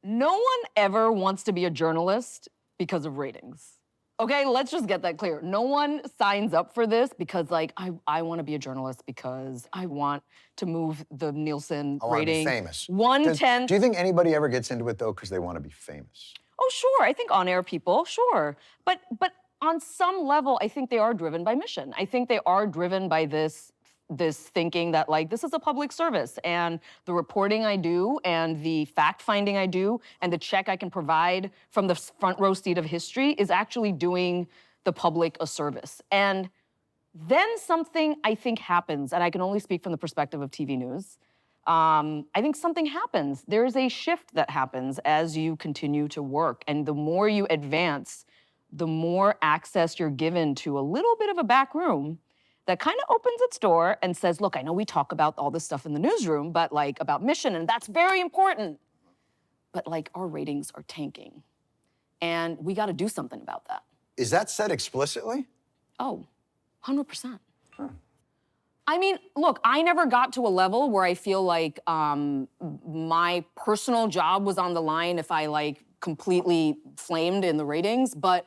No one ever wants to be a journalist because of ratings. Okay, let's just get that clear. No one signs up for this because, like, I want to be a journalist because I want to move the Nielsen I want to be rating. famous. 1/10. Do you think anybody ever gets into it, though, because they want to be famous? Oh, sure. I think on-air people, sure. But on some level, I think they are driven by mission. I think they are driven by this thinking that, like, this is a public service, and the reporting I do and the fact-finding I do and the check I can provide from the front row seat of history is actually doing the public a service. And then something, I think, happens, and I can only speak from the perspective of TV news. I think something happens. There's a shift that happens as you continue to work, and the more you advance, the more access you're given to a little bit of a back room that kind of opens its door and says, look, I know we talk about all this stuff in the newsroom, but like about mission, and that's very important. But like our ratings are tanking. And we gotta do something about that. Is that said explicitly? Oh, 100%. Huh. I mean, look, I never got to a level where I feel like my personal job was on the line if I like completely flamed in the ratings, but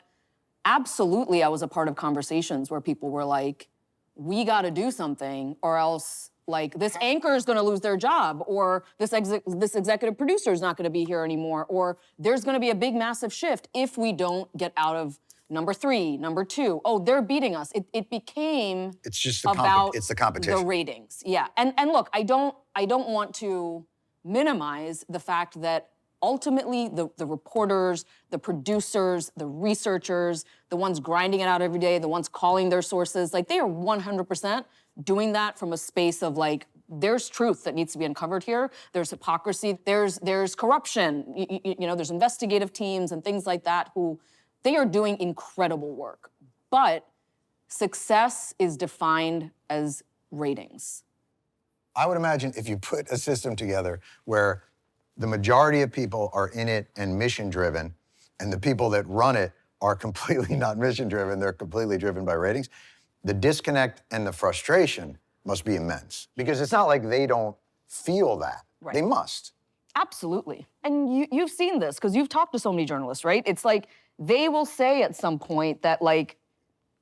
absolutely I was a part of conversations where people were like, we gotta do something or else like this anchor is gonna lose their job or this executive producer is not gonna be here anymore or there's gonna be a big massive shift if we don't get out of number 3, number 2. Oh, they're beating us. It became it's just about it's the competition. The ratings, yeah. And look, I don't want to minimize the fact that ultimately the reporters, the producers, the researchers, the ones grinding it out every day, the ones calling their sources, like they are 100% doing that from a space of like, there's truth that needs to be uncovered here. There's hypocrisy, there's corruption, you know, there's investigative teams and things like that who, they are doing incredible work. But success is defined as ratings. I would imagine if you put a system together where the majority of people are in it and mission-driven, and the people that run it are completely not mission-driven, they're completely driven by ratings, the disconnect and the frustration must be immense. Because it's not like they don't feel that. Right. They must. Absolutely. And you've seen this, because you've talked to so many journalists, right? It's like, they will say at some point that like,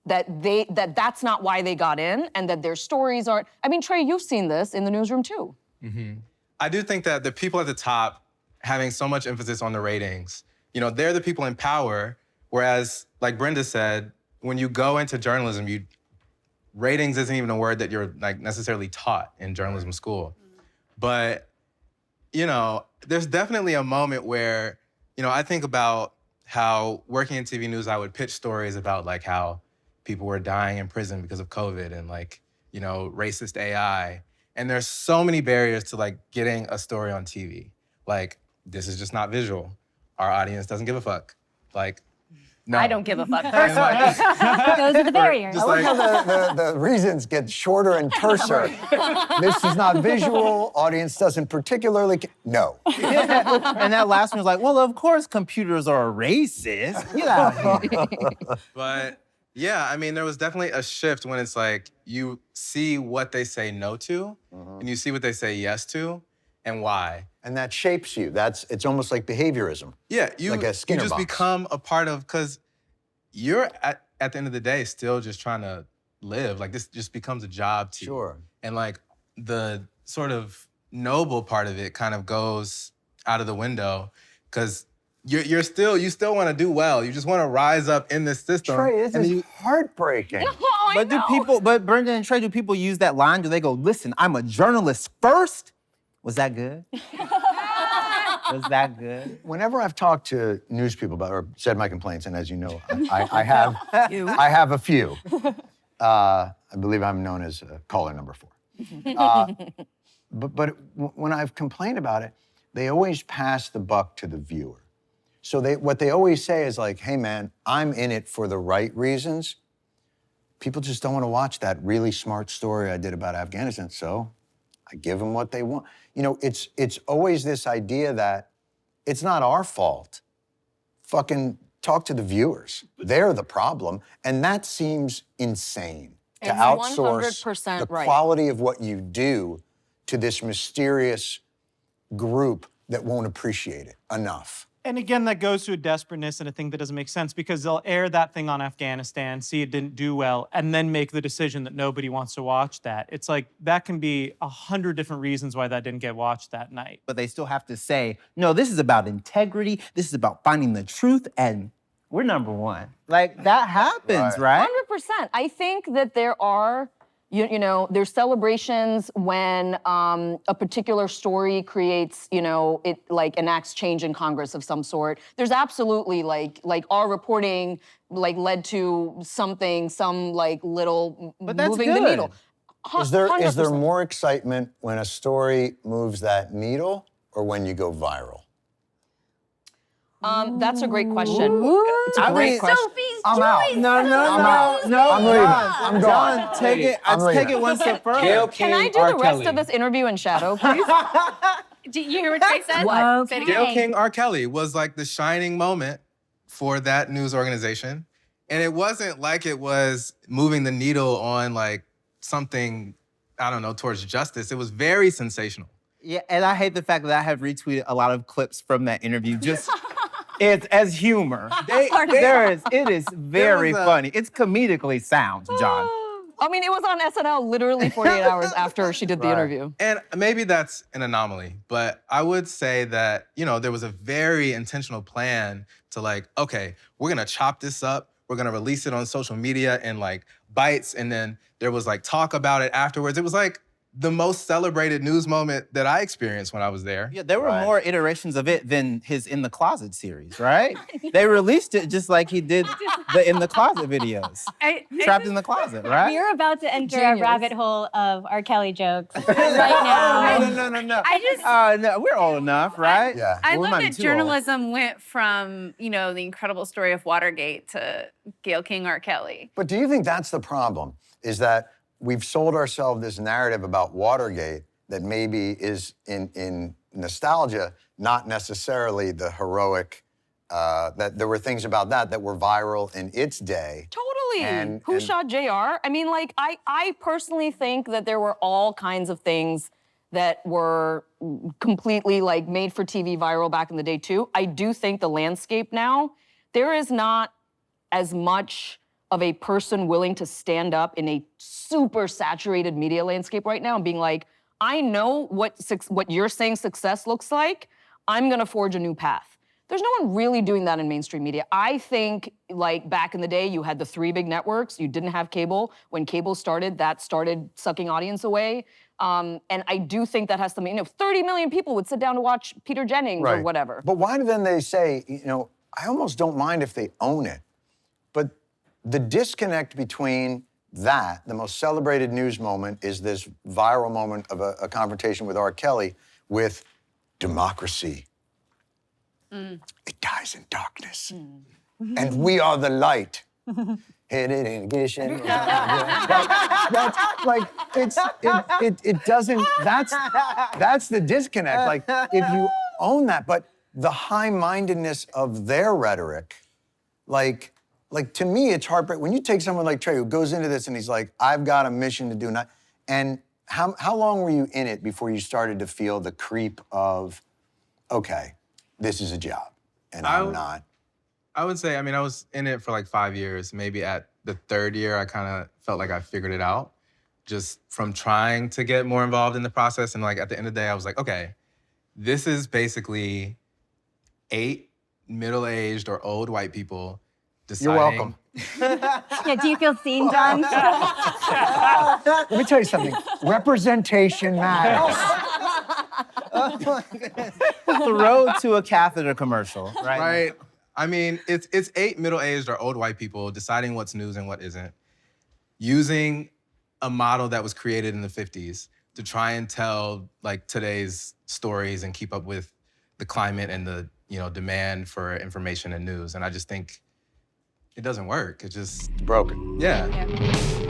that's not why they got in and that their stories aren't, I mean, Trey, you've seen this in the newsroom too. Mm-hmm. I do think that the people at the top having so much emphasis on the ratings, you know, they're the people in power, whereas, like Brinda said, when you go into journalism, ratings isn't even a word that you're like necessarily taught in journalism school. But, you know, there's definitely a moment where, you know, I think about how working in TV news, I would pitch stories about like how people were dying in prison because of COVID and like, you know, racist AI. And there's so many barriers to like getting a story on TV. Like, this is just not visual. Our audience doesn't give a fuck. Like, no. I don't give a fuck personally. Those are the barriers. I like how the reasons get shorter and terser. This is not visual, audience doesn't particularly, no. And that last one was like, well, of course computers are racist. Get out of here. But yeah, I mean, there was definitely a shift when it's like, you see what they say no to, and you see what they say yes to, and why. And that shapes you. It's almost like behaviorism. Yeah, like a Skinner you just box. become a part of, because you're at the end of the day still just trying to live. Like, this just becomes a job to you. Sure. And like, the sort of noble part of it kind of goes out of the window, because you still want to do well. You just want to rise up in this system. Trey, this is heartbreaking. But Brinda and Trey, do people use that line? Do they go, listen, I'm a journalist first? Was that good? Was that good? Whenever I've talked to news people about, or said my complaints, and as you know, I have a few. I believe I'm known as caller number 4. But when I've complained about it, they always pass the buck to the viewer. So what they always say is like, hey man, I'm in it for the right reasons. People just don't want to watch that really smart story I did about Afghanistan, so I give them what they want. You know, it's always this idea that it's not our fault. Fucking talk to the viewers. They're the problem, and that seems insane to outsource 100% the right. quality of what you do to this mysterious group that won't appreciate it enough. And again, that goes to a desperateness and a thing that doesn't make sense because they'll air that thing on Afghanistan, see it didn't do well, and then make the decision that nobody wants to watch that. It's like that can be 100 different reasons why that didn't get watched that night. But they still have to say, no, this is about integrity. This is about finding the truth, and we're number one. Like, that happens, right? 100%. I think that there are, you know, there's celebrations when a particular story creates, you know, it like enacts change in Congress of some sort. There's absolutely like our reporting like led to something, some like little But that's moving the good. needle. Is there 100%. more excitement when a story moves that needle or when you go viral? That's a great question. It's a I great mean, question. Sophie's I'm out. choice. No, out. no. I'm leaving. I'm gone. John, take it. I'm Let's take leaving. it one step further. Gayle Can I King, do R. the rest Kelly. of this interview in shadow, please? Do you hear what Trey said? What? Say it Gayle again. King, R. Kelly was like the shining moment for that news organization. And it wasn't like it was moving the needle on like something, I don't know, towards justice. It was very sensational. Yeah, and I hate the fact that I have retweeted a lot of clips from that interview. Just it's as humor. It is very was a- funny. It's comedically sound, John. I mean, it was on SNL literally 48 hours after she did the Right. interview. And maybe that's an anomaly, but I would say that, you know, there was a very intentional plan to like, okay, we're gonna chop this up. We're gonna release it on social media in like bites. And then there was like talk about it afterwards. It was like the most celebrated news moment that I experienced when I was there. Yeah, there were Right. more iterations of it than his In the Closet series, right? They released it just like he did the In the Closet videos. Trapped in the Closet, right? We're about to enter Genius. a rabbit hole of R. Kelly jokes right now. No. I just- no, we're old enough, right? Yeah. I We love might be that too old. journalism went from, you know, the incredible story of Watergate to Gayle King, R. Kelly. But do you think that's the problem? Is that we've sold ourselves this narrative about Watergate that maybe is in nostalgia, not necessarily the heroic, that there were things about that were viral in its day. Totally. And- Who and- shot JR? I mean, like, I personally think that there were all kinds of things that were completely like made for TV viral back in the day too. I do think the landscape now, there is not as much of a person willing to stand up in a super saturated media landscape right now and being like, I know what you're saying success looks like. I'm gonna forge a new path. There's no one really doing that in mainstream media. I think like back in the day, you had the 3 big networks, you didn't have cable. When cable started, that started sucking audience away. And I do think that has something, you know, 30 million people would sit down to watch Peter Jennings or whatever. But why do then they say, you know, I almost don't mind if they own it, but the disconnect between that, the most celebrated news moment, is this viral moment of a confrontation with R. Kelly with democracy. It dies in darkness. And we are the light. Hidden in ignition. That's like, it doesn't, that's the disconnect. Like, if you own that, but the high-mindedness of their rhetoric, like to me, it's heartbreaking. When you take someone like Trey who goes into this and he's like, I've got a mission to do, and how long were you in it before you started to feel the creep of, okay, this is a job, and I'm not? I would say, I mean, I was in it for like 5 years. Maybe at the 3rd year, I kind of felt like I figured it out just from trying to get more involved in the process. And like at the end of the day, I was like, okay, this is basically 8 middle-aged or old white people deciding. You're welcome. Yeah, do you feel seen, John? Let me tell you something. Representation matters. The road to a catheter commercial, right? Right. I mean, it's 8 middle-aged or old white people deciding what's news and what isn't, using a model that was created in the 50s to try and tell like today's stories and keep up with the climate and the, you know, demand for information and news. And I just think it doesn't work. It just Broken. yeah.